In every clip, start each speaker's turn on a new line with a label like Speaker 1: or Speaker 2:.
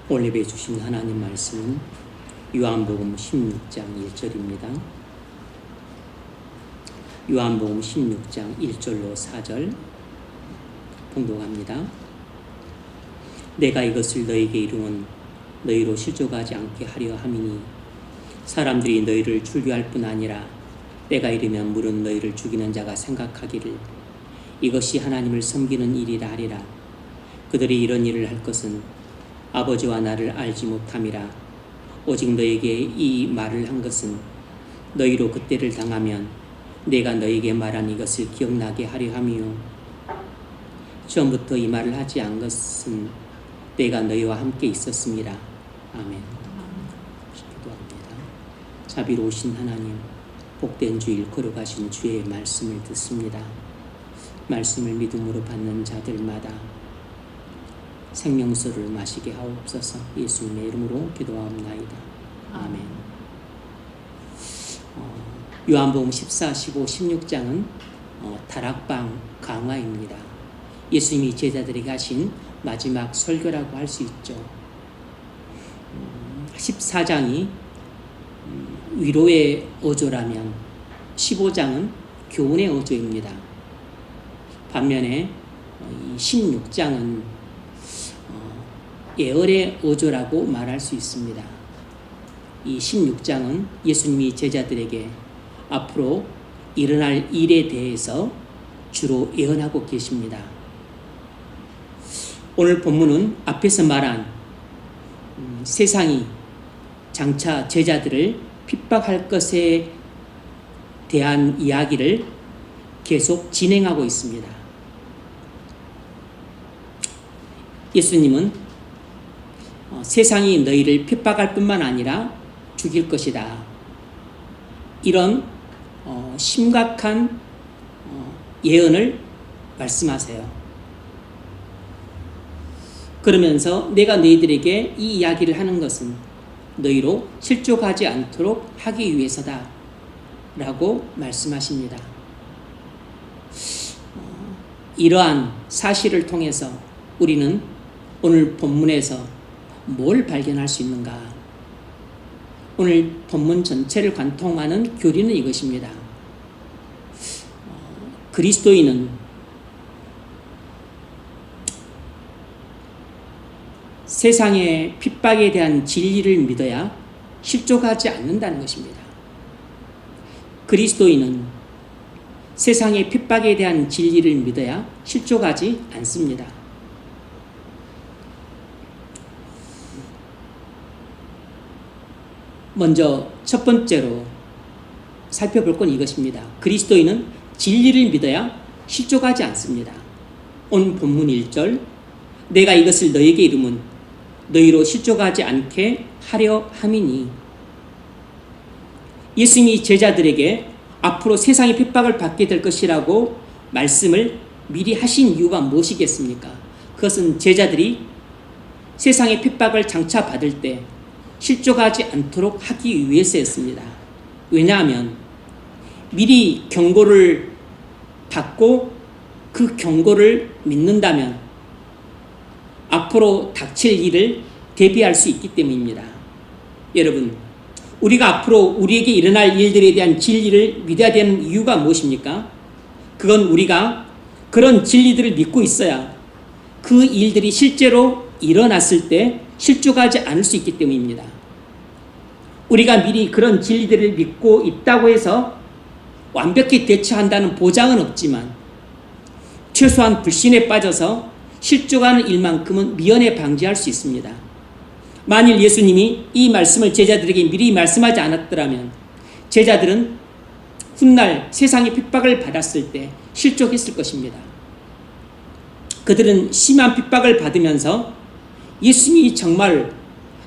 Speaker 1: 오늘 예배 주신 하나님 말씀은 요한복음 16장 1절입니다. 요한복음 16장 1절로 4절 봉독합니다. 내가 이것을 너희에게 이루면 너희로 실족하지 않게 하려 함이니 사람들이 너희를 줄교할 뿐 아니라 때가 이르면 물은 너희를 죽이는 자가 생각하기를 이것이 하나님을 섬기는 일이라 하리라. 그들이 이런 일을 할 것은 아버지와 나를 알지 못함이라. 오직 너에게 이 말을 한 것은 너희로 그때를 당하면 내가 너에게 말한 이것을 기억나게 하려 함이요. 처음부터 이 말을 하지 않은 것은 내가 너희와 함께 있었습니다. 아멘. 기도합니다. 자비로우신 하나님, 복된 주일 걸어가신 주의 말씀을 듣습니다. 말씀을 믿음으로 받는 자들마다 생명수를 마시게 하옵소서. 예수님의 이름으로 기도하옵나이다. 아멘. 요한복음 14, 15, 16장은 다락방 강화입니다. 예수님이 제자들에게 하신 마지막 설교라고 할 수 있죠. 14장이 위로의 어조라면 15장은 교훈의 어조입니다. 반면에 16장은 예언의 어조라고 말할 수 있습니다. 이 16장은 예수님이 제자들에게 앞으로 일어날 일에 대해서 주로 예언하고 계십니다. 오늘 본문은 앞에서 말한 세상이 장차 제자들을 핍박할 것에 대한 이야기를 계속 진행하고 있습니다. 예수님은 세상이 너희를 핍박할 뿐만 아니라 죽일 것이다. 이런 심각한 예언을 말씀하세요. 그러면서 내가 너희들에게 이 이야기를 하는 것은 너희로 실족하지 않도록 하기 위해서다 라고 말씀하십니다. 이러한 사실을 통해서 우리는 오늘 본문에서 뭘 발견할 수 있는가? 오늘 본문 전체를 관통하는 교리는 이것입니다. 그리스도인은 세상의 핍박에 대한 진리를 믿어야 실족하지 않는다는 것입니다. 그리스도인은 세상의 핍박에 대한 진리를 믿어야 실족하지 않습니다. 먼저 첫 번째로 살펴볼 건 이것입니다. 그리스도인은 진리를 믿어야 실족하지 않습니다. 오늘 본문 1절 내가 이것을 너희에게 이루면 너희로 실족하지 않게 하려 함이니 예수님이 제자들에게 앞으로 세상의 핍박을 받게 될 것이라고 말씀을 미리 하신 이유가 무엇이겠습니까? 그것은 제자들이 세상의 핍박을 장차 받을 때 실족하지 않도록 하기 위해서였습니다. 왜냐하면 미리 경고를 받고 그 경고를 믿는다면 앞으로 닥칠 일을 대비할 수 있기 때문입니다. 여러분, 우리가 앞으로 우리에게 일어날 일들에 대한 진리를 믿어야 되는 이유가 무엇입니까? 그건 우리가 그런 진리들을 믿고 있어야 그 일들이 실제로 일어났을 때 실족하지 않을 수 있기 때문입니다. 우리가 미리 그런 진리들을 믿고 있다고 해서 완벽히 대처한다는 보장은 없지만 최소한 불신에 빠져서 실족하는 일만큼은 미연에 방지할 수 있습니다. 만일 예수님이 이 말씀을 제자들에게 미리 말씀하지 않았더라면 제자들은 훗날 세상의 핍박을 받았을 때 실족했을 것입니다. 그들은 심한 핍박을 받으면서 예수님이 정말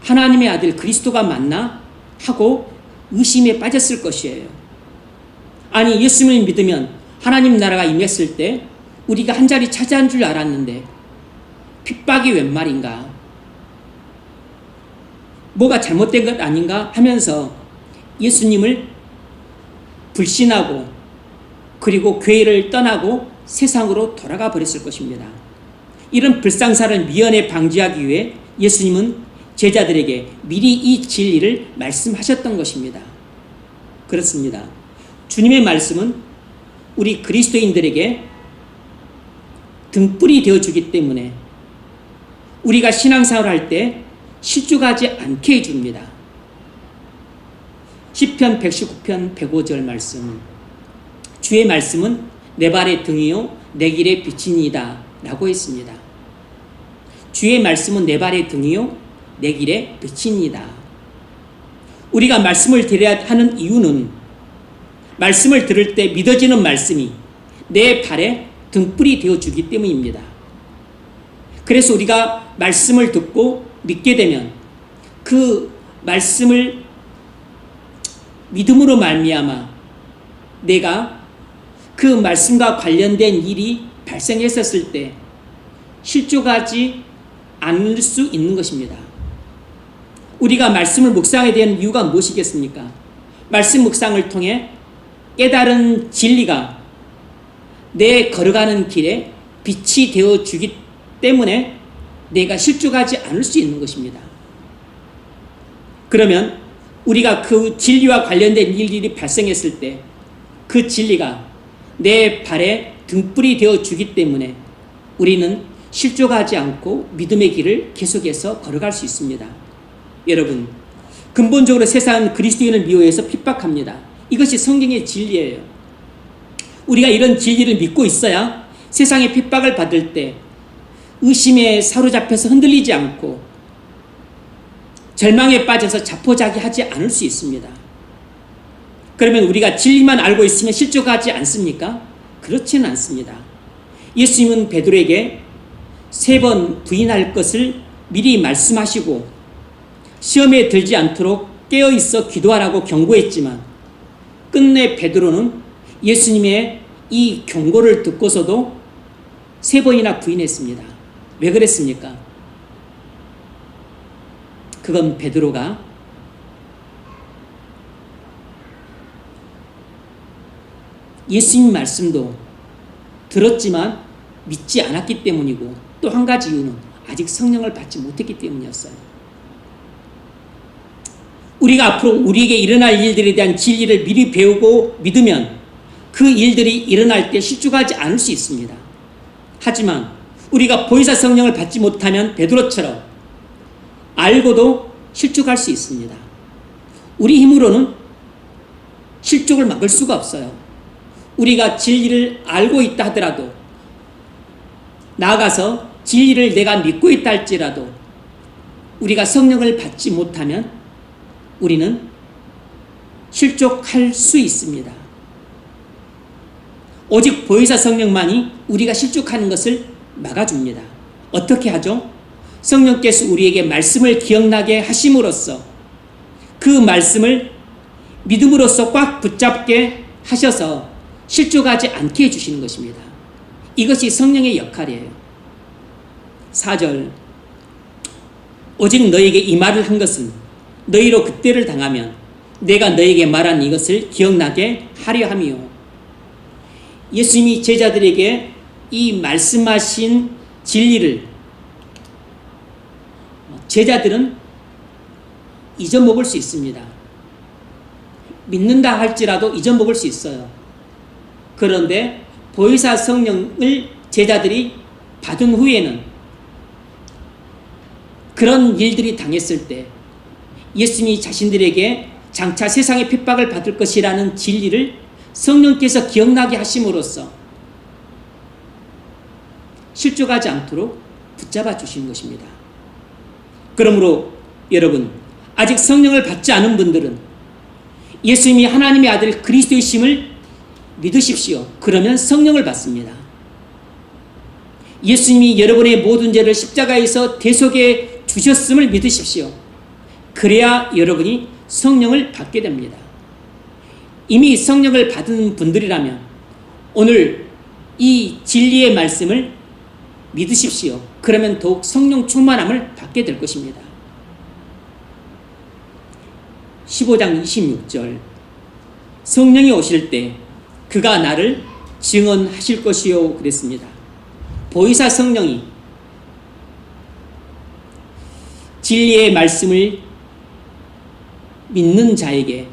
Speaker 1: 하나님의 아들 그리스도가 맞나? 하고 의심에 빠졌을 것이에요. 아니, 예수님을 믿으면 하나님 나라가 임했을 때 우리가 한 자리 차지한 줄 알았는데 핍박이 웬 말인가? 뭐가 잘못된 것 아닌가? 하면서 예수님을 불신하고 그리고 교회를 떠나고 세상으로 돌아가 버렸을 것입니다. 이런 불상사를 미연에 방지하기 위해 예수님은 제자들에게 미리 이 진리를 말씀하셨던 것입니다. 그렇습니다. 주님의 말씀은 우리 그리스도인들에게 등불이 되어주기 때문에 우리가 신앙생활을 할 때 실족하지 않게 해줍니다. 시편 119편 105절 말씀, 주의 말씀은 내 발의 등이요 내 길의 빛이니이다 라고 했습니다. 주의 말씀은 내 발의 등이요 내 길의 빛이니이다. 우리가 말씀을 들어야 하는 이유는 말씀을 들을 때 믿어지는 말씀이 내 발에 등불이 되어주기 때문입니다. 그래서 우리가 말씀을 듣고 믿게 되면 그 말씀을 믿음으로 말미암아 내가 그 말씀과 관련된 일이 발생했었을 때 실족하지 않을 수 있는 것입니다. 우리가 말씀을 묵상하게 된 이유가 무엇이겠습니까? 말씀 묵상을 통해 깨달은 진리가 내 걸어가는 길에 빛이 되어주기 때문에 내가 실족하지 않을 수 있는 것입니다. 그러면 우리가 그 진리와 관련된 일들이 발생했을 때 그 진리가 내 발에 등불이 되어주기 때문에 우리는 실족하지 않고 믿음의 길을 계속해서 걸어갈 수 있습니다. 여러분, 근본적으로 세상은 그리스도인을 미워해서 핍박합니다. 이것이 성경의 진리예요. 우리가 이런 진리를 믿고 있어야 세상의 핍박을 받을 때 의심에 사로잡혀서 흔들리지 않고 절망에 빠져서 자포자기하지 않을 수 있습니다. 그러면 우리가 진리만 알고 있으면 실족하지 않습니까? 그렇지는 않습니다. 예수님은 베드로에게 3번 부인할 것을 미리 말씀하시고 시험에 들지 않도록 깨어있어 기도하라고 경고했지만 끝내 베드로는 예수님의 이 경고를 듣고서도 3번이나 부인했습니다. 왜 그랬습니까? 그건 베드로가 예수님 말씀도 들었지만 믿지 않았기 때문이고 또 한 가지 이유는 아직 성령을 받지 못했기 때문이었어요. 우리가 앞으로 우리에게 일어날 일들에 대한 진리를 미리 배우고 믿으면 그 일들이 일어날 때 실족하지 않을 수 있습니다. 하지만 우리가 보혜사 성령을 받지 못하면 베드로처럼 알고도 실족할 수 있습니다. 우리 힘으로는 실족을 막을 수가 없어요. 우리가 진리를 알고 있다 하더라도 나아가서 진리를 내가 믿고 있다 할지라도 우리가 성령을 받지 못하면 우리는 실족할 수 있습니다. 오직 보혜사 성령만이 우리가 실족하는 것을 막아줍니다. 어떻게 하죠? 성령께서 우리에게 말씀을 기억나게 하심으로써 그 말씀을 믿음으로써 꽉 붙잡게 하셔서 실족하지 않게 해주시는 것입니다. 이것이 성령의 역할이에요. 4절, 오직 너에게 이 말을 한 것은 너희로 그때를 당하면 내가 너에게 말한 이것을 기억나게 하려 함이요. 예수님이 제자들에게 이 말씀하신 진리를 제자들은 잊어먹을 수 있습니다. 믿는다 할지라도 잊어먹을 수 있어요. 그런데 보혜사 성령을 제자들이 받은 후에는 그런 일들이 당했을 때 예수님이 자신들에게 장차 세상의 핍박을 받을 것이라는 진리를 성령께서 기억나게 하심으로써 실족하지 않도록 붙잡아 주시는 것입니다. 그러므로 여러분, 아직 성령을 받지 않은 분들은 예수님이 하나님의 아들 그리스도이심을 믿으십시오. 그러면 성령을 받습니다. 예수님이 여러분의 모든 죄를 십자가에서 대속해 주셨음을 믿으십시오. 그래야 여러분이 성령을 받게 됩니다. 이미 성령을 받은 분들이라면 오늘 이 진리의 말씀을 믿으십시오. 그러면 더욱 성령 충만함을 받게 될 것입니다. 15장 26절, 성령이 오실 때 그가 나를 증언하실 것이요 그랬습니다. 보혜사 성령이 진리의 말씀을 믿는 자에게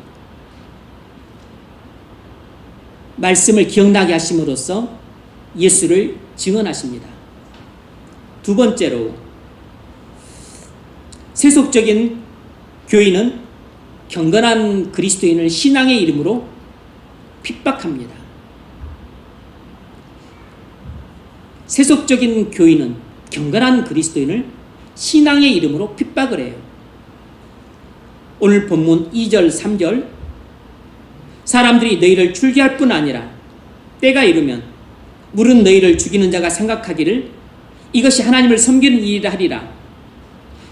Speaker 1: 말씀을 기억나게 하심으로써 예수를 증언하십니다. 두 번째로, 세속적인 교인은 경건한 그리스도인을 신앙의 이름으로 핍박합니다. 세속적인 교인은 경건한 그리스도인을 신앙의 이름으로 핍박을 해요. 오늘 본문 2절, 3절, 사람들이 너희를 출교할 뿐 아니라 때가 이르면 물은 너희를 죽이는 자가 생각하기를 이것이 하나님을 섬기는 일이라 하리라.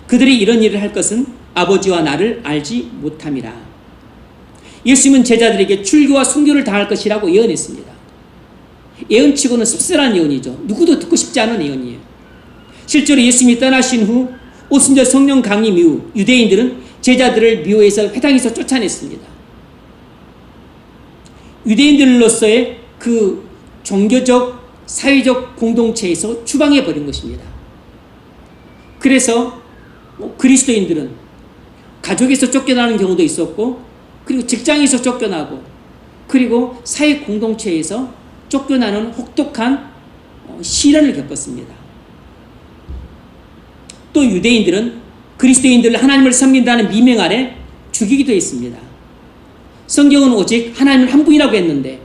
Speaker 1: 그들이 이런 일을 할 것은 아버지와 나를 알지 못함이라. 예수님은 제자들에게 출교와 순교를 당할 것이라고 예언했습니다. 예언치고는 씁쓸한 예언이죠. 누구도 듣고 싶지 않은 예언이에요. 실제로 예수님이 떠나신 후 오순절 성령 강림 이후 유대인들은 제자들을 미호에서 회당에서 쫓아냈습니다. 유대인들로서의 그 종교적, 사회적 공동체에서 추방해버린 것입니다. 그래서 그리스도인들은 가족에서 쫓겨나는 경우도 있었고, 그리고 직장에서 쫓겨나고, 그리고 사회 공동체에서 쫓겨나는 혹독한 시련을 겪었습니다. 또 유대인들은 그리스도인들을 하나님을 섬긴다는 미명 아래 죽이기도 했습니다. 성경은 오직 하나님을 한 분이라고 했는데,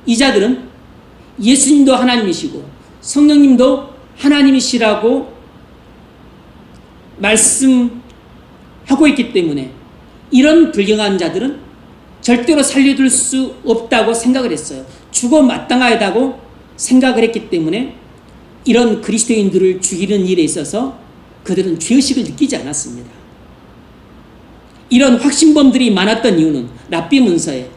Speaker 1: 이 자들은 예수님도 하나님이시고 성령님도 하나님이시라고 말씀하고 있기 때문에 이런 불경한 자들은 절대로 살려둘 수 없다고 생각을 했어요. 죽어 마땅하다고 생각을 했기 때문에 이런 그리스도인들을 죽이는 일에 있어서 그들은 죄의식을 느끼지 않았습니다. 이런 확신범들이 많았던 이유는 랍비 문서에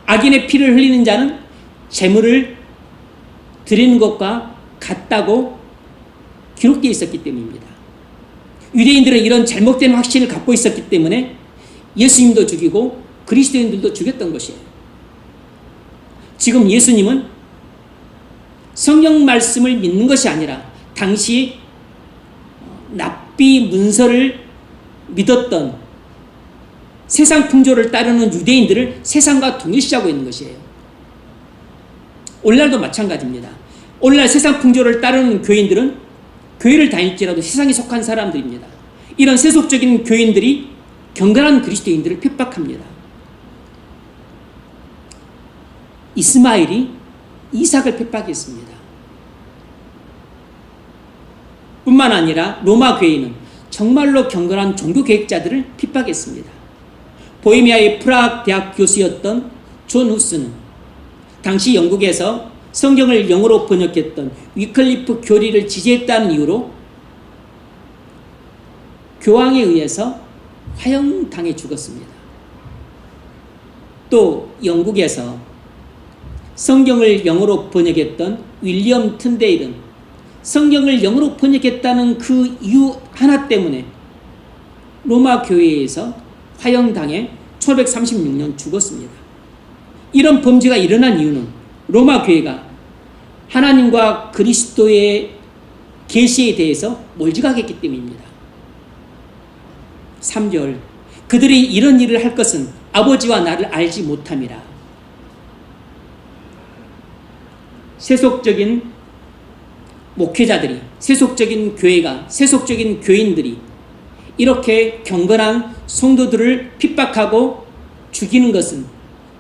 Speaker 1: 악인의 피를 흘리는 자는 재물을 드리는 것과 같다고 기록되어 있었기 때문입니다. 유대인들은 이런 잘못된 확신을 갖고 있었기 때문에 예수님도 죽이고 그리스도인들도 죽였던 것이에요. 지금 예수님은 성경 말씀을 믿는 것이 아니라 당시 랍비 문서를 믿었던 세상 풍조를 따르는 유대인들을 세상과 동일시하고 있는 것이에요. 오늘날도 마찬가지입니다. 오늘날 세상 풍조를 따르는 교인들은 교회를 다닐지라도 세상에 속한 사람들입니다. 이런 세속적인 교인들이 경건한 그리스도인들을 핍박합니다. 이스마엘이 이삭을 핍박했습니다. 뿐만 아니라 로마 교회는 정말로 경건한 종교개혁자들을 핍박했습니다. 보헤미아의 프라하 대학 교수였던 존 후스는 당시 영국에서 성경을 영어로 번역했던 위클리프 교리를 지지했다는 이유로 교황에 의해서 화형당해 죽었습니다. 또 영국에서 성경을 영어로 번역했던 윌리엄 튼데일은 성경을 영어로 번역했다는 그 이유 하나 때문에 로마 교회에서 화형당해 1536년 죽었습니다. 이런 범죄가 일어난 이유는 로마 교회가 하나님과 그리스도의 계시에 대해서 몰지각했기 때문입니다. 3절, 그들이 이런 일을 할 것은 아버지와 나를 알지 못함이라. 세속적인 목회자들이, 세속적인 교회가, 세속적인 교인들이 이렇게 경건한 성도들을 핍박하고 죽이는 것은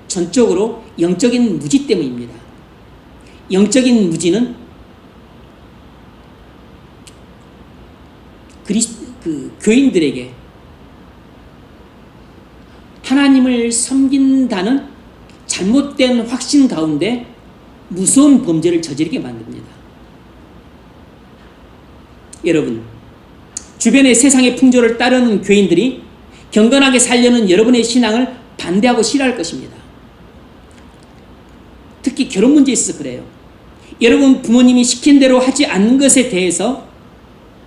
Speaker 1: 전적으로 영적인 무지 때문입니다. 영적인 무지는 교인들에게 하나님을 섬긴다는 잘못된 확신 가운데 무서운 범죄를 저지르게 만듭니다. 여러분, 주변의 세상의 풍조를 따르는 교인들이 경건하게 살려는 여러분의 신앙을 반대하고 싫어할 것입니다. 특히 결혼 문제에 있어서 그래요. 여러분 부모님이 시킨 대로 하지 않는 것에 대해서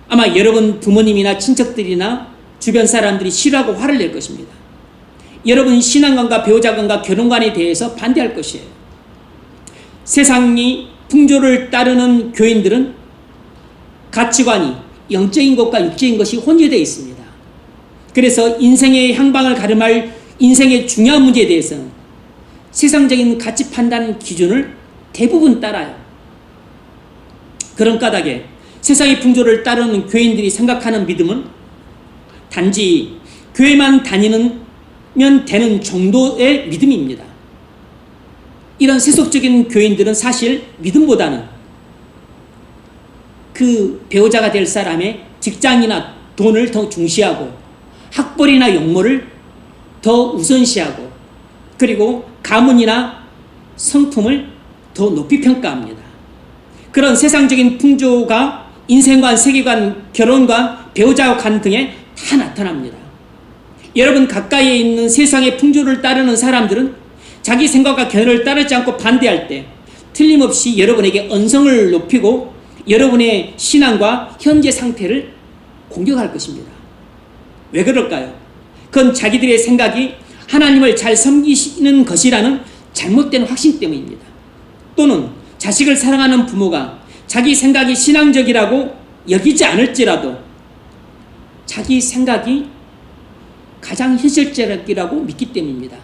Speaker 1: 아마 여러분 부모님이나 친척들이나 주변 사람들이 싫어하고 화를 낼 것입니다. 여러분 신앙관과 배우자관과 결혼관에 대해서 반대할 것이에요. 세상이 풍조를 따르는 교인들은 가치관이 영적인 것과 육적인 것이 혼재되어 있습니다. 그래서 인생의 향방을 가름할 인생의 중요한 문제에 대해서는 세상적인 가치 판단 기준을 대부분 따라요. 그런 까닭에 세상의 풍조를 따르는 교인들이 생각하는 믿음은 단지 교회만 다니면 되는 정도의 믿음입니다. 이런 세속적인 교인들은 사실 믿음보다는 그 배우자가 될 사람의 직장이나 돈을 더 중시하고 학벌이나 용모를 더 우선시하고 그리고 가문이나 성품을 더 높이 평가합니다. 그런 세상적인 풍조가 인생관, 세계관, 결혼관, 배우자관 등에 다 나타납니다. 여러분 가까이에 있는 세상의 풍조를 따르는 사람들은 자기 생각과 견해를 따르지 않고 반대할 때 틀림없이 여러분에게 언성을 높이고 여러분의 신앙과 현재 상태를 공격할 것입니다. 왜 그럴까요? 그건 자기들의 생각이 하나님을 잘 섬기시는 것이라는 잘못된 확신 때문입니다. 또는 자식을 사랑하는 부모가 자기 생각이 신앙적이라고 여기지 않을지라도 자기 생각이 가장 현실적이라고 믿기 때문입니다.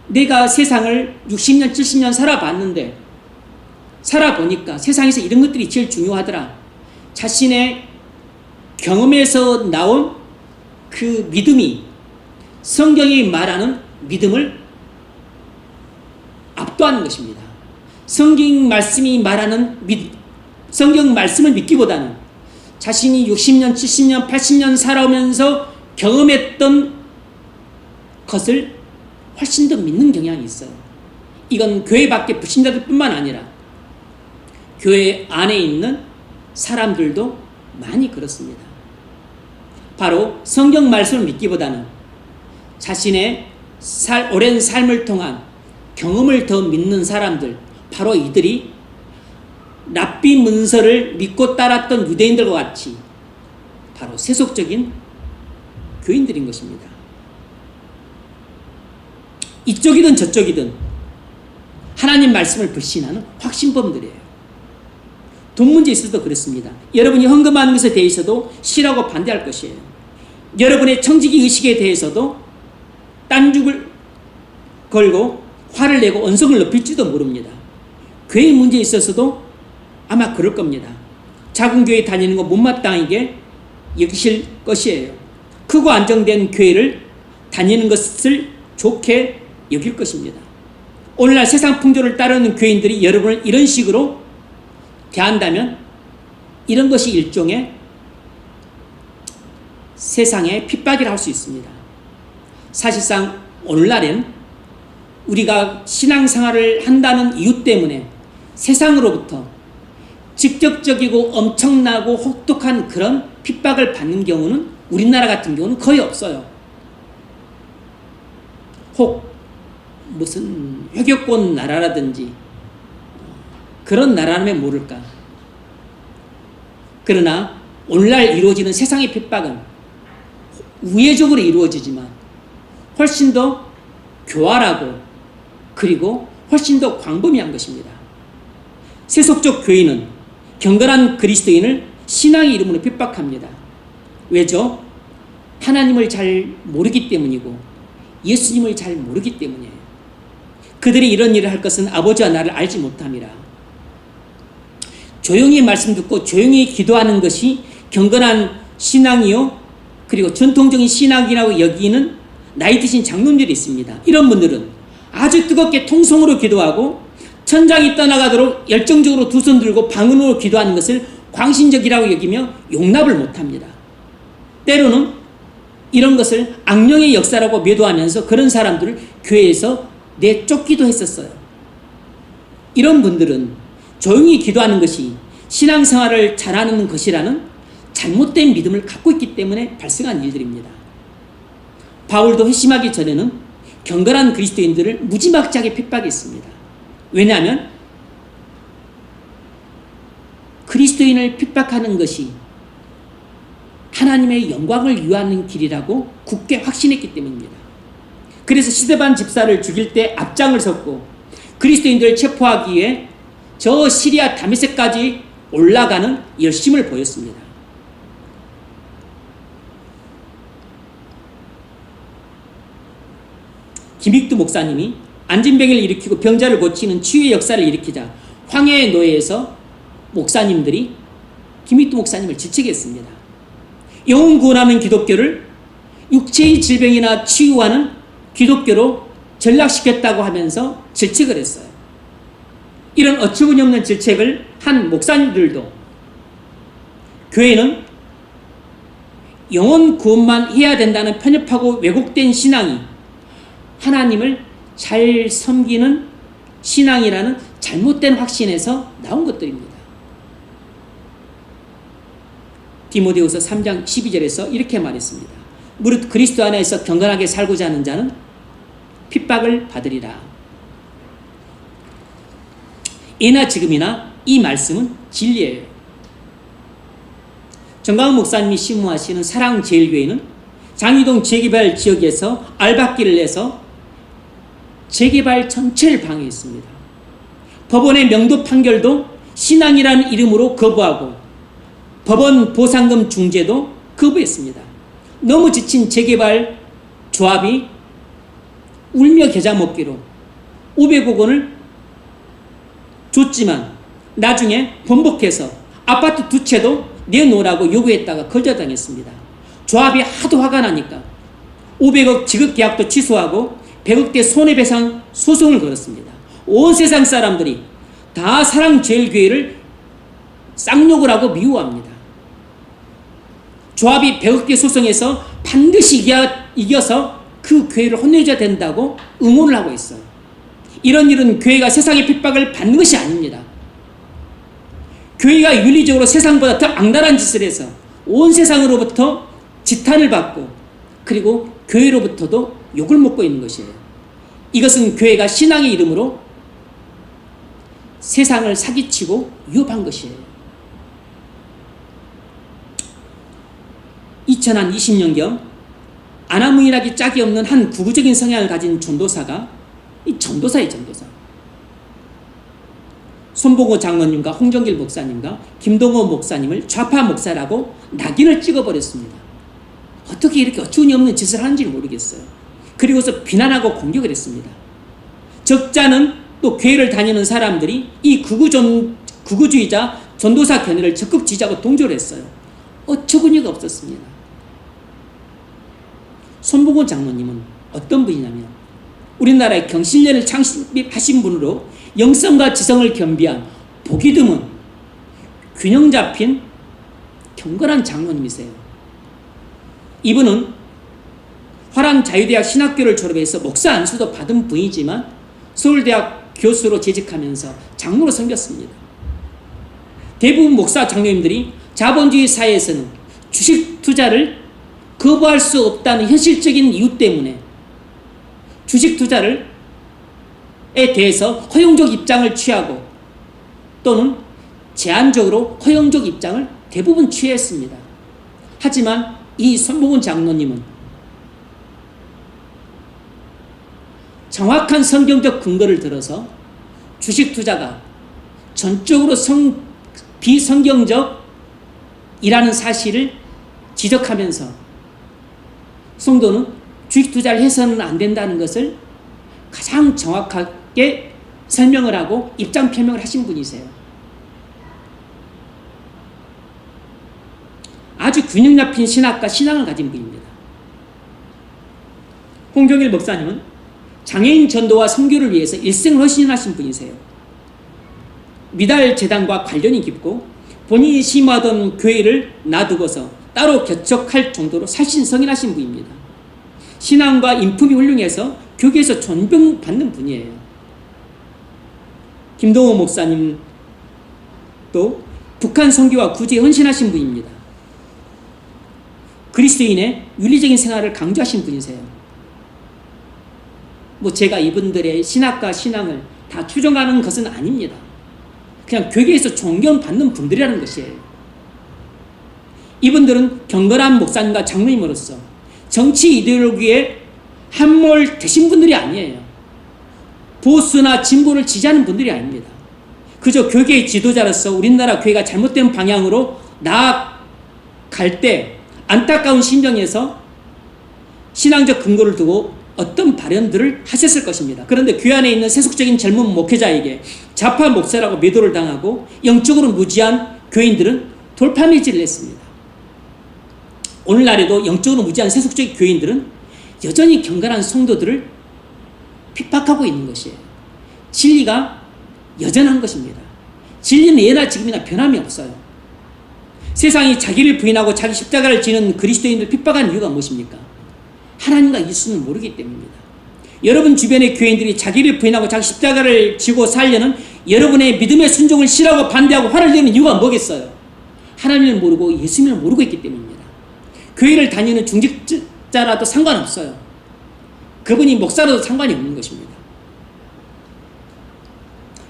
Speaker 1: 내가 세상을 60년, 70년 살아봤는데 살아보니까 세상에서 이런 것들이 제일 중요하더라. 자신의 경험에서 나온 그 믿음이 성경이 말하는 믿음을 압도하는 것입니다. 성경 말씀이 말하는 성경 말씀을 믿기보다는 자신이 60년, 70년, 80년 살아오면서 경험했던 것을 훨씬 더 믿는 경향이 있어요. 이건 교회 밖에 불신자들 뿐만 아니라 교회 안에 있는 사람들도 많이 그렇습니다. 바로 성경 말씀을 믿기보다는 자신의 오랜 삶을 통한 경험을 더 믿는 사람들, 바로 이들이 랍비 문서를 믿고 따랐던 유대인들과 같이 바로 세속적인 교인들인 것입니다. 이쪽이든 저쪽이든 하나님 말씀을 불신하는 확신범들이에요. 돈 문제 있어도 그렇습니다. 여러분이 헌금하는 것에 대해서도 싫어하고 반대할 것이에요. 여러분의 청지기 의식에 대해서도 딴죽을 걸고 화를 내고 언성을 높일지도 모릅니다. 교회 문제에 있어서도 아마 그럴 겁니다. 작은 교회 다니는 거 못마땅하게 여기실 것이에요. 크고 안정된 교회를 다니는 것을 좋게 여길 것입니다. 오늘날 세상 풍조를 따르는 교인들이 여러분을 이런 식으로 대한다면 이런 것이 일종의 세상의 핍박이라 할 수 있습니다. 사실상 오늘날엔 우리가 신앙생활을 한다는 이유 때문에 세상으로부터 직접적이고 엄청나고 혹독한 그런 핍박을 받는 경우는 우리나라 같은 경우는 거의 없어요. 혹 무슨 회교권 나라라든지 그런 나라라면 모를까. 그러나 오늘날 이루어지는 세상의 핍박은 우회적으로 이루어지지만 훨씬 더 교활하고 그리고 훨씬 더 광범위한 것입니다. 세속적 교인은 경건한 그리스도인을 신앙의 이름으로 핍박합니다. 왜죠? 하나님을 잘 모르기 때문이고 예수님을 잘 모르기 때문이에요. 그들이 이런 일을 할 것은 아버지와 나를 알지 못함이라. 조용히 말씀 듣고 조용히 기도하는 것이 경건한 신앙이요, 그리고 전통적인 신앙이라고 여기는 나이 드신 장로님들이 있습니다. 이런 분들은 아주 뜨겁게 통성으로 기도하고 천장이 떠나가도록 열정적으로 두 손 들고 방언으로 기도하는 것을 광신적이라고 여기며 용납을 못합니다. 때로는 이런 것을 악령의 역사라고 매도하면서 그런 사람들을 교회에서 내쫓기도 했었어요. 이런 분들은 조용히 기도하는 것이 신앙생활을 잘하는 것이라는 잘못된 믿음을 갖고 있기 때문에 발생한 일들입니다. 바울도 회심하기 전에는 경건한 그리스도인들을 무지막지하게 핍박했습니다. 왜냐하면 그리스도인을 핍박하는 것이 하나님의 영광을 위하는 길이라고 굳게 확신했기 때문입니다. 그래서 스데반 집사를 죽일 때 앞장을 섰고 그리스도인들을 체포하기 위해 저 시리아 다메섹까지 올라가는 열심을 보였습니다. 김익두 목사님이 안진병을 일으키고 병자를 고치는 치유의 역사를 일으키자 황해의 노예에서 목사님들이 김익두 목사님을 질책했습니다. 영혼 구원하는 기독교를 육체의 질병이나 치유하는 기독교로 전락시켰다고 하면서 질책을 했어요. 이런 어처구니없는 질책을 한 목사님들도 교회는 영혼 구원만 해야 된다는 편협하고 왜곡된 신앙이 하나님을 잘 섬기는 신앙이라는 잘못된 확신에서 나온 것들입니다. 디모데후서 3장 12절에서 이렇게 말했습니다. 무릇 그리스도 안에서 경건하게 살고자 하는 자는 핍박을 받으리라. 예나 지금이나 이 말씀은 진리예요. 정강훈 목사님이 심무하시는 사랑제일교회는 장위동 재개발 지역에서 알박기를 내서 재개발 전체를 방해했습니다. 법원의 명도 판결도 신앙이라는 이름으로 거부하고 법원 보상금 중재도 거부했습니다. 너무 지친 재개발 조합이 울며 겨자 먹기로 500억 원을 줬지만 나중에 번복해서 아파트 2채도 내놓으라고 요구했다가 거절당했습니다. 조합이 하도 화가 나니까 500억 지급계약도 취소하고 100억대 손해배상 소송을 걸었습니다. 온 세상 사람들이 다 사랑제일교회를 쌍욕을 하고 미워합니다. 조합이 100억대 소송에서 반드시 이겨서 그 교회를 혼내줘야 된다고 응원을 하고 있어요. 이런 일은 교회가 세상의 핍박을 받는 것이 아닙니다. 교회가 윤리적으로 세상보다 더 악랄한 짓을 해서 온 세상으로부터 지탄을 받고 그리고 교회로부터도 욕을 먹고 있는 것이에요. 이것은 교회가 신앙의 이름으로 세상을 사기치고 위협한 것이에요. 2020년경 아나무인하기 짝이 없는 한 구구적인 성향을 가진 전도사가 전도사예요. 손봉호 장로님과 홍정길 목사님과 김동호 목사님을 좌파 목사라고 낙인을 찍어버렸습니다. 어떻게 이렇게 어처구니없는 짓을 하는지 모르겠어요. 그리고서 비난하고 공격을 했습니다. 적잖은 또 교회를 다니는 사람들이 이 극우주의자 전도사 견해를 적극 지지하고 동조를 했어요. 어처구니가 없었습니다. 손봉호 장로님은 어떤 분이냐면 우리나라의 경신련을 창립하신 분으로 영성과 지성을 겸비한 보기 드문 균형 잡힌 경건한 장로님이세요. 이분은 화랑자유대학 신학교를 졸업해서 목사 안수도 받은 분이지만 서울대학 교수로 재직하면서 장로로 섬겼습니다. 대부분 목사 장로님들이 자본주의 사회에서는 주식 투자를 거부할 수 없다는 현실적인 이유 때문에 주식 투자에 대해서 허용적 입장을 취하고 또는 제한적으로 허용적 입장을 대부분 취했습니다. 하지만 이 손봉훈 장로님은 정확한 성경적 근거를 들어서 주식 투자가 전적으로 비성경적이라는 사실을 지적하면서 성도는 주식 투자를 해서는 안 된다는 것을 가장 정확하게 설명을 하고 입장 표명을 하신 분이세요. 아주 균형 잡힌 신학과 신앙을 가진 분입니다. 홍정일 목사님은 장애인 전도와 선교를 위해서 일생을 헌신하신 분이세요. 미달 재단과 관련이 깊고 본인이 심화하던 교회를 놔두고서 따로 개척할 정도로 살신성인하신 분입니다. 신앙과 인품이 훌륭해서 교계에서 존경받는 분이에요. 김동호 목사님도 북한 선교와 구제에 헌신하신 분입니다. 그리스도인의 윤리적인 생활을 강조하신 분이세요. 제가 이분들의 신학과 신앙을 다 추정하는 것은 아닙니다. 그냥 교계에서 존경받는 분들이라는 것이에요. 이분들은 경건한 목사님과 장로님으로서 정치 이데올로기에 함몰 되신 분들이 아니에요. 보수나 진보를 지지하는 분들이 아닙니다. 그저 교계의 지도자로서 우리나라 교회가 잘못된 방향으로 나아갈 때 안타까운 심정에서 신앙적 근거를 두고 어떤 발언들을 하셨을 것입니다. 그런데 교회 안에 있는 세속적인 젊은 목회자에게 좌파 목사라고 매도를 당하고 영적으로 무지한 교인들은 돌파매질을 했습니다. 오늘날에도 영적으로 무지한 세속적인 교인들은 여전히 경건한 성도들을 핍박하고 있는 것이에요. 진리가 여전한 것입니다. 진리는 예나 지금이나 변함이 없어요. 세상이 자기를 부인하고 자기 십자가를 지는 그리스도인들 핍박하는 이유가 무엇입니까? 하나님과 예수를 모르기 때문입니다. 여러분 주변의 교인들이 자기를 부인하고 자기 십자가를 지고 살려는 여러분의 믿음의 순종을 싫어하고 반대하고 화를 내는 이유가 뭐겠어요? 하나님을 모르고 예수님을 모르고 있기 때문입니다. 교회를 다니는 중직자라도 상관없어요. 그분이 목사라도 상관이 없는 것입니다.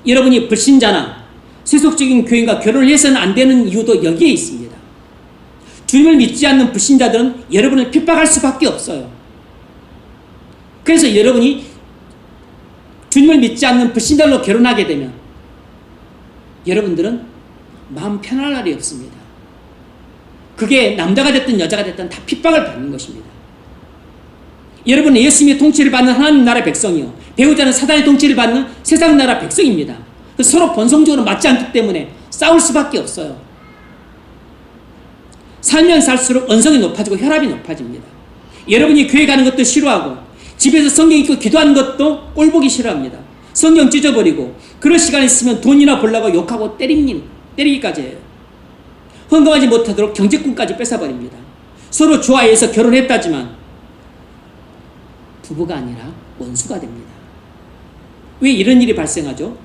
Speaker 1: 여러분이 불신자나 세속적인 교인과 결혼을 해서는 안 되는 이유도 여기에 있습니다. 주님을 믿지 않는 불신자들은 여러분을 핍박할 수밖에 없어요. 그래서 여러분이 주님을 믿지 않는 불신자로 결혼하게 되면 여러분들은 마음 편할 날이 없습니다. 그게 남자가 됐든 여자가 됐든 다 핍박을 받는 것입니다. 여러분은 예수님의 통치를 받는 하나님 나라 백성이요, 배우자는 사단의 통치를 받는 세상 나라 백성입니다. 서로 본성적으로 맞지 않기 때문에 싸울 수밖에 없어요. 살면 살수록 언성이 높아지고 혈압이 높아집니다. 여러분이 교회 가는 것도 싫어하고 집에서 성경 읽고 기도하는 것도 꼴보기 싫어합니다. 성경 찢어버리고 그럴 시간 있으면 돈이나 벌려고 욕하고 때리기까지 해요. 헌금하지 못하도록 경제권까지 뺏어버립니다. 서로 좋아해서 결혼했다지만 부부가 아니라 원수가 됩니다. 왜 이런 일이 발생하죠?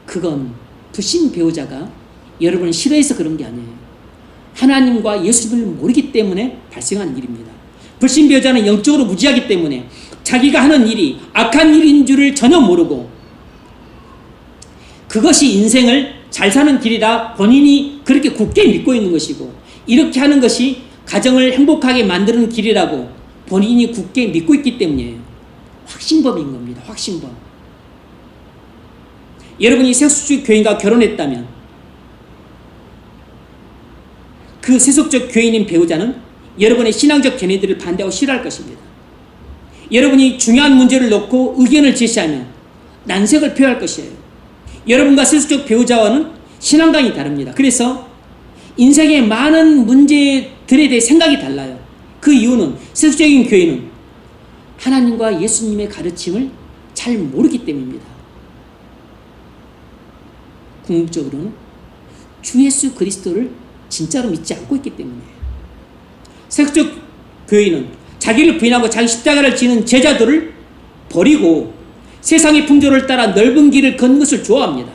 Speaker 1: 그건 불신 배우자가 여러분을 싫어해서 그런 게 아니에요. 하나님과 예수님을 모르기 때문에 발생하는 일입니다. 불신 배우자는 영적으로 무지하기 때문에 자기가 하는 일이 악한 일인 줄을 전혀 모르고 그것이 인생을 잘 사는 길이라 본인이 그렇게 굳게 믿고 있는 것이고 이렇게 하는 것이 가정을 행복하게 만드는 길이라고 본인이 굳게 믿고 있기 때문이에요. 확신범인 겁니다. 확신범. 여러분이 세속적 교인과 결혼했다면 그 세속적 교인인 배우자는 여러분의 신앙적 견해들을 반대하고 싫어할 것입니다. 여러분이 중요한 문제를 놓고 의견을 제시하면 난색을 표할 것이에요. 여러분과 세속적 배우자와는 신앙관이 다릅니다. 그래서 인생의 많은 문제들에 대해 생각이 달라요. 그 이유는 세속적인 교인은 하나님과 예수님의 가르침을 잘 모르기 때문입니다. 궁극적으로는 주 예수 그리스도를 진짜로 믿지 않고 있기 때문이에요. 세속적 교인은 자기를 부인하고 자기 십자가를 지는 제자들을 버리고 세상의 풍조를 따라 넓은 길을 걷는 것을 좋아합니다.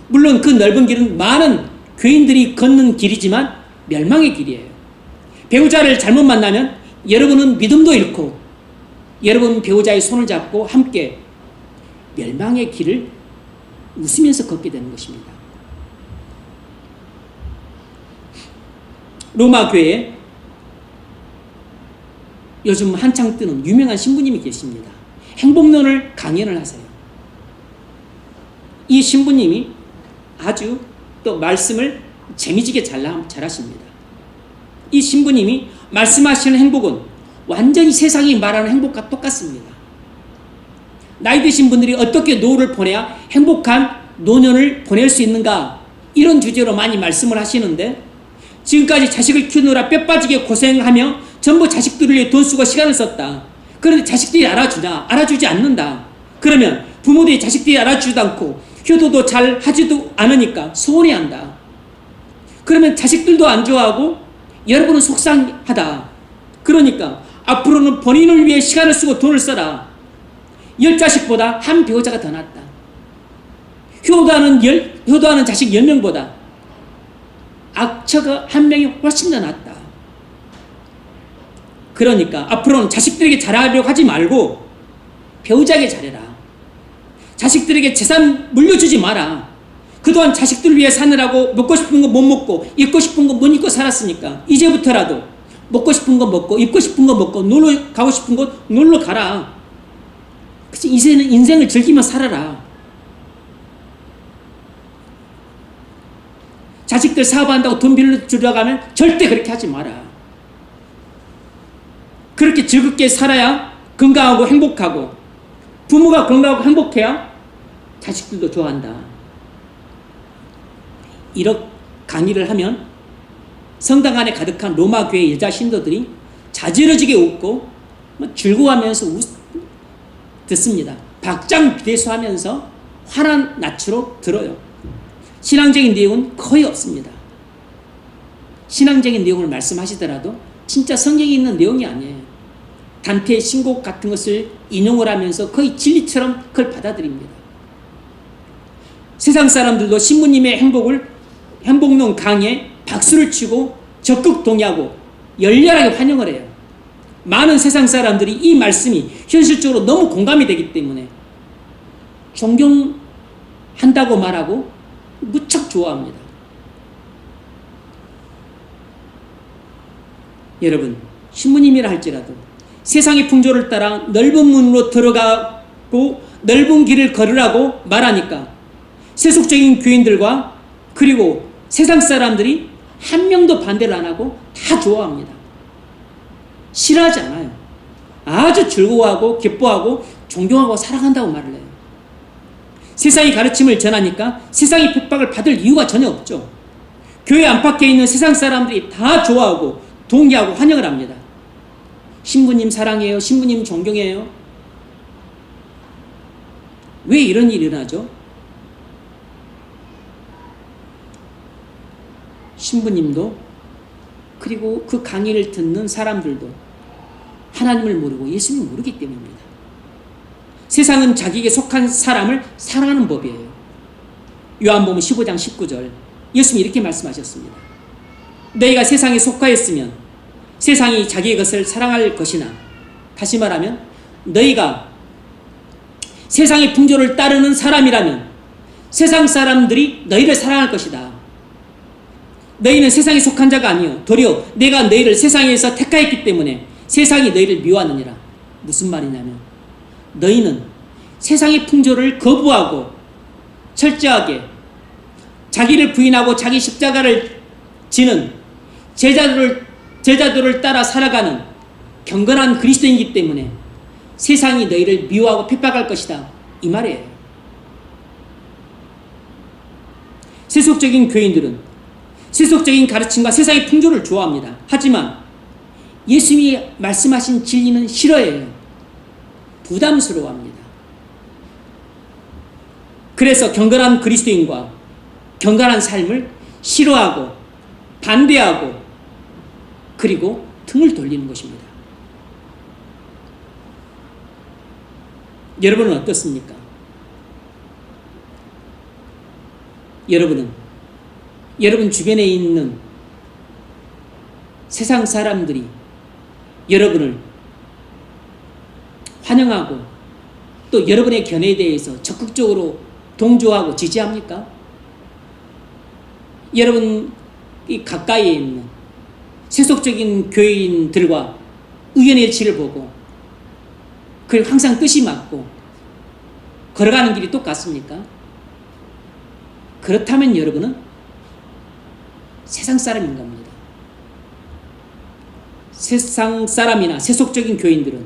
Speaker 1: 물론 그 넓은 길은 많은 교인들이 걷는 길이지만 멸망의 길이에요. 배우자를 잘못 만나면 여러분은 믿음도 잃고 여러분 배우자의 손을 잡고 함께 멸망의 길을 웃으면서 걷게 되는 것입니다. 로마 교회에 요즘 한창 뜨는 유명한 신부님이 계십니다. 행복론을 강연을 하세요. 이 신부님이 아주 또 말씀을 재미지게 잘하십니다. 이 신부님이 말씀하시는 행복은 완전히 세상이 말하는 행복과 똑같습니다. 나이 드신 분들이 어떻게 노후를 보내야 행복한 노년을 보낼 수 있는가, 이런 주제로 많이 말씀을 하시는데, 지금까지 자식을 키우느라 뼈 빠지게 고생하며 전부 자식들을 위해 돈 쓰고 시간을 썼다. 그런데 자식들이 알아주냐? 알아주지 않는다. 그러면 부모들이 자식들이 알아주지도 않고 효도도 잘 하지도 않으니까 서운해한다. 그러면 자식들도 안 좋아하고 여러분은 속상하다. 그러니까 앞으로는 본인을 위해 시간을 쓰고 돈을 써라. 10자식보다 한 배우자가 더 낫다. 효도하는 자식 10명보다 악처가 한 명이 훨씬 더 낫다. 그러니까 앞으로는 자식들에게 잘하려고 하지 말고 배우자에게 잘해라. 자식들에게 재산 물려주지 마라. 그동안 자식들을 위해 사느라고 먹고 싶은 거 못 먹고 입고 싶은 거 못 입고 살았으니까 이제부터라도 먹고 싶은 거 먹고 입고 싶은 거 먹고 놀러 가고 싶은 곳 놀러 가라. 그치? 이제는 인생을 즐기며 살아라. 자식들 사업한다고 돈 빌려주려고 하면 절대 그렇게 하지 마라. 그렇게 즐겁게 살아야 건강하고 행복하고, 부모가 건강하고 행복해야 자식들도 좋아한다. 이렇게 강의를 하면 성당 안에 가득한 로마 교회 여자 신도들이 자지러지게 웃고 즐거워하면서 듣습니다. 박장대소하면서 환한 낯으로 들어요. 신앙적인 내용은 거의 없습니다. 신앙적인 내용을 말씀하시더라도 진짜 성경에 있는 내용이 아니에요. 단테의 신곡 같은 것을 인용을 하면서 거의 진리처럼 그걸 받아들입니다. 세상 사람들도 신부님의 행복론 강의에 박수를 치고 적극 동의하고 열렬하게 환영을 해요. 많은 세상 사람들이 이 말씀이 현실적으로 너무 공감이 되기 때문에 존경한다고 말하고 무척 좋아합니다. 여러분, 신부님이라 할지라도 세상의 풍조를 따라 넓은 문으로 들어가고 넓은 길을 걸으라고 말하니까 세속적인 교인들과 그리고 세상 사람들이 한 명도 반대를 안 하고 다 좋아합니다. 싫어하지 않아요. 아주 즐거워하고 기뻐하고 존경하고 사랑한다고 말을 해요. 세상의 가르침을 전하니까 세상의 핍박을 받을 이유가 전혀 없죠. 교회 안팎에 있는 세상 사람들이 다 좋아하고 동의하고 환영을 합니다. 신부님 사랑해요. 신부님 존경해요. 왜 이런 일이 일어나죠? 신부님도 그리고 그 강의를 듣는 사람들도 하나님을 모르고 예수님을 모르기 때문입니다. 세상은 자기에게 속한 사람을 사랑하는 법이에요. 요한복음 15장 19절 예수님이 이렇게 말씀하셨습니다. 너희가 세상에 속하였으면 세상이 자기의 것을 사랑할 것이나, 다시 말하면 너희가 세상의 풍조를 따르는 사람이라면 세상 사람들이 너희를 사랑할 것이다. 너희는 세상에 속한 자가 아니요 도리어 내가 너희를 세상에서 택하였기 때문에 세상이 너희를 미워하느니라. 무슨 말이냐면 너희는 세상의 풍조를 거부하고 철저하게 자기를 부인하고 자기 십자가를 지는 제자들을 따라 살아가는 경건한 그리스도인이기 때문에 세상이 너희를 미워하고 핍박할 것이다. 이 말이에요. 세속적인 교인들은 세속적인 가르침과 세상의 풍조를 좋아합니다. 하지만 예수님이 말씀하신 진리는 싫어해요. 부담스러워합니다. 그래서 경건한 그리스도인과 경건한 삶을 싫어하고 반대하고 그리고 등을 돌리는 것입니다. 여러분은 어떻습니까? 여러분 주변에 있는 세상 사람들이 여러분을 환영하고 또 여러분의 견해에 대해서 적극적으로 동조하고 지지합니까? 여러분 가까이에 있는 세속적인 교인들과 의견의 일치를 보고 그리고 항상 뜻이 맞고 걸어가는 길이 똑같습니까? 그렇다면 여러분은 세상 사람인 겁니다. 세상 사람이나 세속적인 교인들은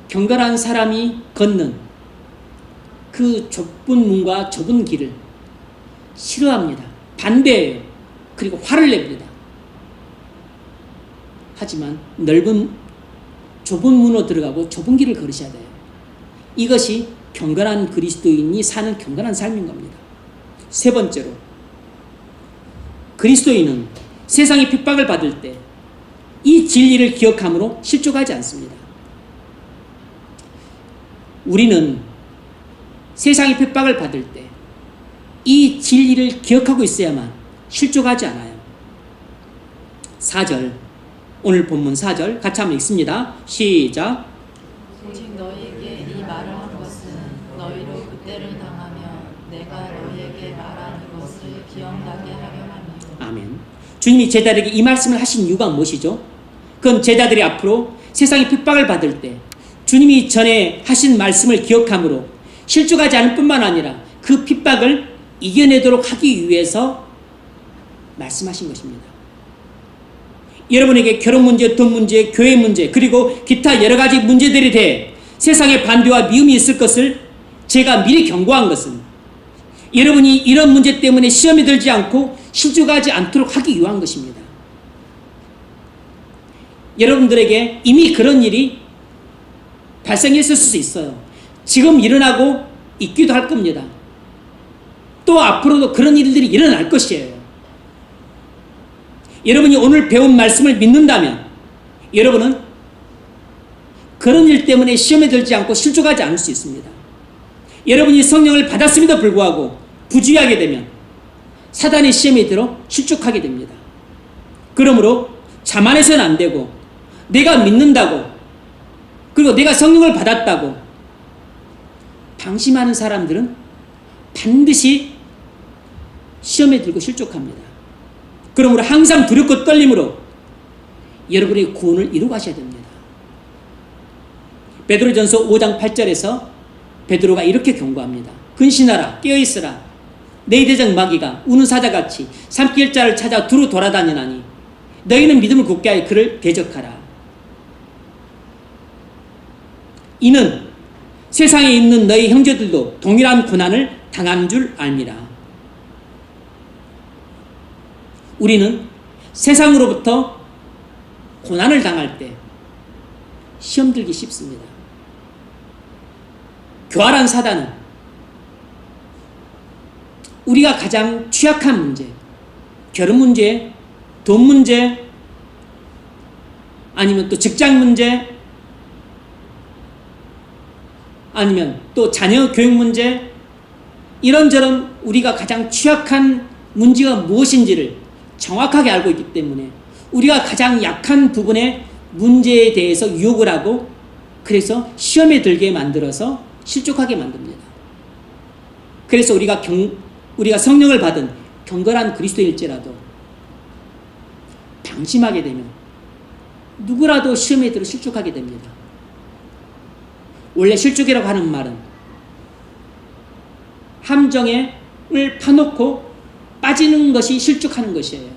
Speaker 1: 경건한 사람이 걷는 그 좁은 문과 좁은 길을 싫어합니다. 반대해요. 그리고 화를 냅니다. 하지만 좁은 문으로 들어가고 좁은 길을 걸으셔야 돼요. 이것이 경건한 그리스도인이 사는 경건한 삶인 겁니다. 세 번째로, 그리스도인은 세상의 핍박을 받을 때 이 진리를 기억함으로 실족하지 않습니다. 우리는 세상의 핍박을 받을 때 이 진리를 기억하고 있어야만 실족하지 않아요. 4절, 오늘 본문 4절 같이 한번 읽습니다. 시작.
Speaker 2: 오직 너희에게 이 말을 한 것은 너희로 그때를 당하며 내가 너희에게 말하는 것을 기억나게 하려 함이요.
Speaker 1: 아멘. 주님이 제자들에게 이 말씀을 하신 이유가 무엇이죠? 그건 제자들이 앞으로 세상의 핍박을 받을 때 주님이 전에 하신 말씀을 기억함으로 실족하지 않을 뿐만 아니라 그 핍박을 이겨내도록 하기 위해서 말씀하신 것입니다. 여러분에게 결혼 문제, 돈 문제, 교회 문제, 그리고 기타 여러 가지 문제들에 대해 세상의 반대와 미움이 있을 것을 제가 미리 경고한 것은 여러분이 이런 문제 때문에 시험에 들지 않고 실족하지 않도록 하기 위한 것입니다. 여러분들에게 이미 그런 일이 발생했을 수 있어요. 지금 일어나고 있기도 할 겁니다. 또 앞으로도 그런 일들이 일어날 것이에요. 여러분이 오늘 배운 말씀을 믿는다면 여러분은 그런 일 때문에 시험에 들지 않고 실족하지 않을 수 있습니다. 여러분이 성령을 받았음에도 불구하고 부주의하게 되면 사단의 시험에 들어 실족하게 됩니다. 그러므로 자만해서는 안 되고 내가 믿는다고 그리고 내가 성령을 받았다고 방심하는 사람들은 반드시 시험에 들고 실족합니다. 그러므로 항상 두렵고 떨림으로 여러분의 구원을 이루가셔야 됩니다. 베드로전서 5장 8절에서 베드로가 이렇게 경고합니다. 근신하라, 깨어있으라. 내 대적 마귀가 우는 사자같이 삼킬 자를 찾아 두루 돌아다니나니 너희는 믿음을 굳게 하여 그를 대적하라. 이는 세상에 있는 너희 형제들도 동일한 고난을 당하는 줄 알미라. 우리는 세상으로부터 고난을 당할 때 시험 들기 쉽습니다. 교활한 사단은 우리가 가장 취약한 문제, 결혼 문제, 돈 문제, 아니면 또 직장 문제, 아니면 또 자녀 교육 문제, 이런저런 우리가 가장 취약한 문제가 무엇인지를 정확하게 알고 있기 때문에 우리가 가장 약한 부분의 문제에 대해서 유혹을 하고 그래서 시험에 들게 만들어서 실족하게 만듭니다. 그래서 우리가 성령을 받은 경건한 그리스도일지라도 방심하게 되면 누구라도 시험에 들어 실족하게 됩니다. 원래 실족이라고 하는 말은 함정을 파놓고 빠지는 것이 실족하는 것이에요.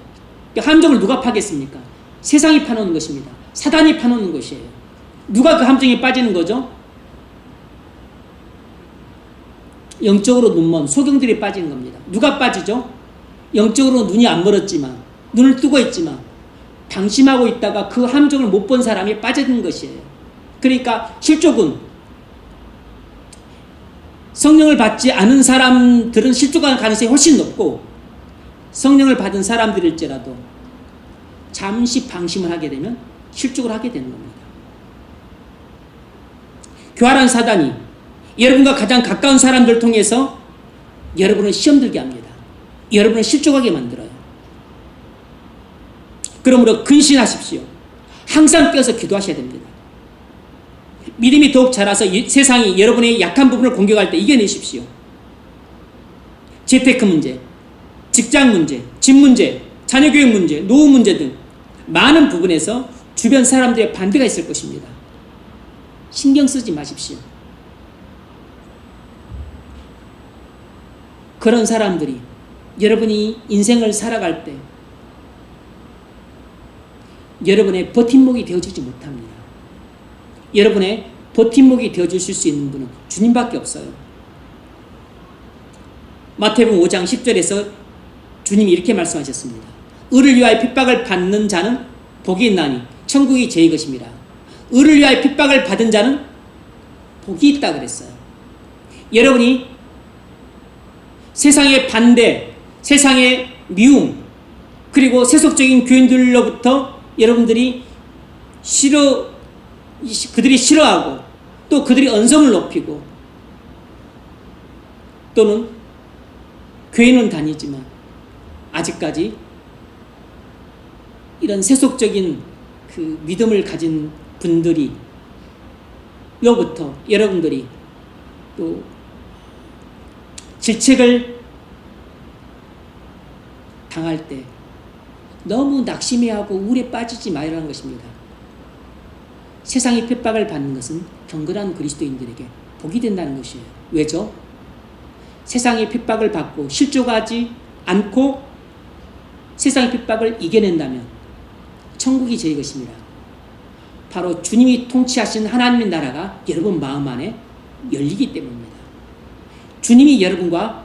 Speaker 1: 함정을 누가 파겠습니까? 세상이 파놓는 것입니다. 사단이 파놓는 것이에요. 누가 그 함정에 빠지는 거죠? 영적으로 눈먼 소경들이 빠지는 겁니다. 누가 빠지죠? 영적으로 눈이 안 멀었지만 눈을 뜨고 있지만 방심하고 있다가 그 함정을 못 본 사람이 빠지는 것이에요. 그러니까 실족은 성령을 받지 않은 사람들은 실족할 가능성이 훨씬 높고 성령을 받은 사람들일지라도 잠시 방심을 하게 되면 실족을 하게 되는 겁니다. 교활한 사단이 여러분과 가장 가까운 사람들을 통해서 여러분을 시험 들게 합니다. 여러분을 실족하게 만들어요. 그러므로 근신하십시오. 항상 깨어서 기도하셔야 됩니다. 믿음이 더욱 자라서 세상이 여러분의 약한 부분을 공격할 때 이겨내십시오. 재테크 문제, 직장 문제, 집 문제, 자녀교육 문제, 노후 문제 등 많은 부분에서 주변 사람들의 반대가 있을 것입니다. 신경 쓰지 마십시오. 그런 사람들이 여러분이 인생을 살아갈 때 여러분의 버팀목이 되어주지 못합니다. 여러분의 버팀목이 되어주실 수 있는 분은 주님밖에 없어요. 마태복음 5장 10절에서 주님이 이렇게 말씀하셨습니다. 의를 위하여 핍박을 받는 자는 복이 있나니 천국이 제 것입니다. 의를 위하여 핍박을 받은 자는 복이 있다 그랬어요. 여러분이 세상의 반대, 세상의 미움, 그리고 세속적인 교인들로부터 여러분들이 그들이 싫어하고 또 그들이 언성을 높이고 또는 교회는 다니지만 아직까지 이런 세속적인 그 믿음을 가진 분들이 로부터 여러분들이 또 질책을 당할 때 너무 낙심해하고 우울에 빠지지 말라는 것입니다. 세상이 핍박을 받는 것은 경건한 그리스도인들에게 복이 된다는 것이에요. 왜죠? 세상의 핍박을 받고 실족하지 않고 세상의 핍박을 이겨낸다면 천국이 저희 것입니다. 바로 주님이 통치하신 하나님의 나라가 여러분 마음 안에 열리기 때문입니다. 주님이 여러분과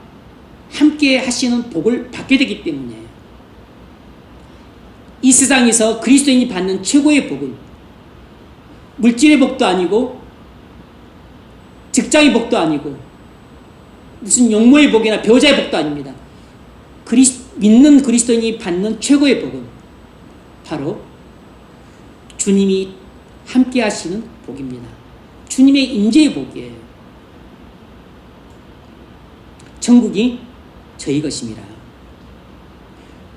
Speaker 1: 함께 하시는 복을 받게 되기 때문이에요. 이 세상에서 그리스도인이 받는 최고의 복은 물질의 복도 아니고 직장의 복도 아니고 무슨 용모의 복이나 배우자의 복도 아닙니다. 믿는 그리스도인이 받는 최고의 복은 바로 주님이 함께 하시는 복입니다. 주님의 임재의 복이에요. 천국이 저희 것입니다.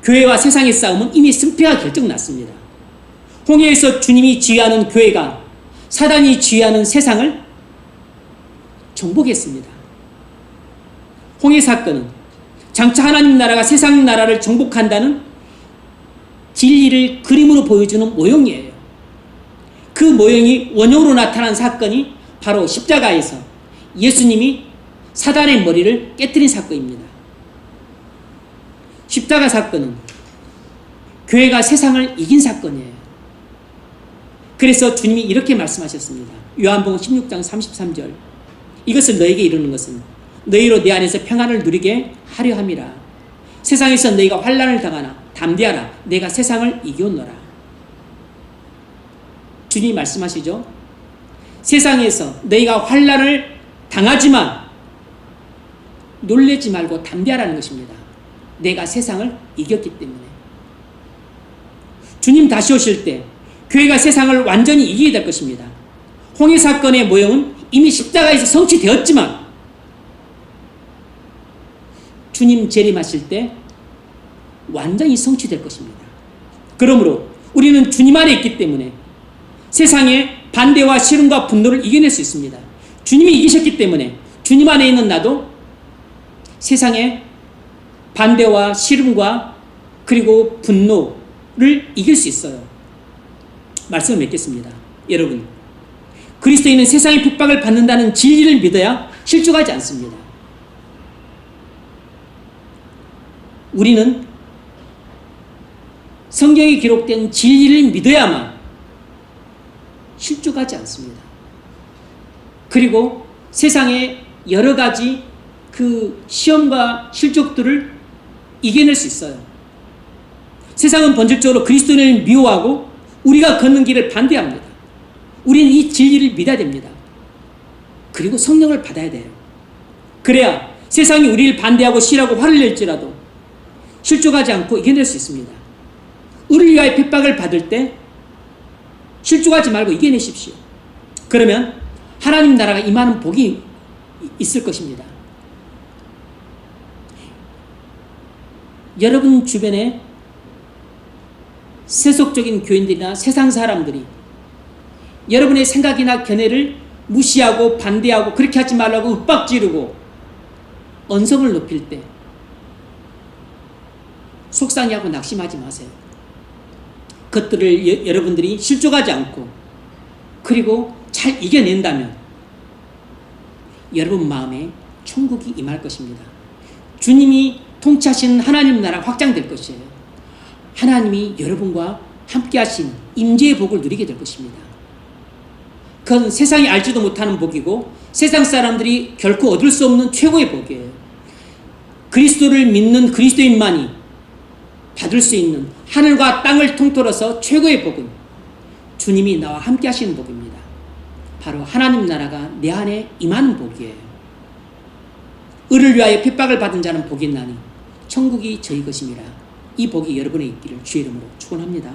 Speaker 1: 교회와 세상의 싸움은 이미 승패가 결정났습니다. 홍해에서 주님이 지휘하는 교회가 사단이 지휘하는 세상을 정복했습니다. 홍해 사건은 장차 하나님 나라가 세상 나라를 정복한다는 진리를 그림으로 보여주는 모형이에요. 그 모형이 원형으로 나타난 사건이 바로 십자가에서 예수님이 사단의 머리를 깨뜨린 사건입니다. 십자가 사건은 교회가 세상을 이긴 사건이에요. 그래서 주님이 이렇게 말씀하셨습니다. 요한복음 16장 33절. 이것을 너에게 이루는 것은 너희로 내 안에서 평안을 누리게 하려 함이라. 세상에서 너희가 환난을 당하나 담대하라. 내가 세상을 이겨노라. 주님이 말씀하시죠. 세상에서 너희가 환난을 당하지만 놀라지 말고 담대하라는 것입니다. 내가 세상을 이겼기 때문에. 주님 다시 오실 때 교회가 세상을 완전히 이기게 될 것입니다. 홍해 사건의 모형은 이미 십자가에서 성취되었지만 주님 재림하실 때 완전히 성취될 것입니다. 그러므로 우리는 주님 안에 있기 때문에 세상의 반대와 싫음과 분노를 이겨낼 수 있습니다. 주님이 이기셨기 때문에 주님 안에 있는 나도 세상의 반대와 싫음과 그리고 분노를 이길 수 있어요. 말씀을 맺겠습니다. 여러분, 그리스도인은 세상의 핍박을 받는다는 진리를 믿어야 실족하지 않습니다. 우리는 성경에 기록된 진리를 믿어야만 실족하지 않습니다. 그리고 세상의 여러 가지 그 시험과 실족들을 이겨낼 수 있어요. 세상은 본질적으로 그리스도인을 미워하고 우리가 걷는 길을 반대합니다. 우리는 이 진리를 믿어야 됩니다. 그리고 성령을 받아야 돼요. 그래야 세상이 우리를 반대하고 싫어하고 화를 낼지라도 실족하지 않고 이겨낼 수 있습니다. 의를 위하여 핍박을 받을 때 실족하지 말고 이겨내십시오. 그러면 하나님 나라가 임하는 복이 있을 것입니다. 여러분 주변에 세속적인 교인들이나 세상 사람들이 여러분의 생각이나 견해를 무시하고 반대하고 그렇게 하지 말라고 윽박지르고 언성을 높일 때 속상해하고 낙심하지 마세요. 그것들을 여러분들이 실족하지 않고 그리고 잘 이겨낸다면 여러분 마음에 천국이 임할 것입니다. 주님이 통치하시는 하나님 나라 확장될 것이에요. 하나님이 여러분과 함께 하신 임재의 복을 누리게 될 것입니다. 그건 세상이 알지도 못하는 복이고 세상 사람들이 결코 얻을 수 없는 최고의 복이에요. 그리스도를 믿는 그리스도인만이 받을 수 있는 하늘과 땅을 통틀어서 최고의 복은 주님이 나와 함께 하시는 복입니다. 바로 하나님 나라가 내 안에 임하는 복이에요. 의를 위하여 핍박을 받은 자는 복이 있나니 천국이 저희 것입니다. 이 복이 여러분의 있기를 주의 이름으로 축원합니다.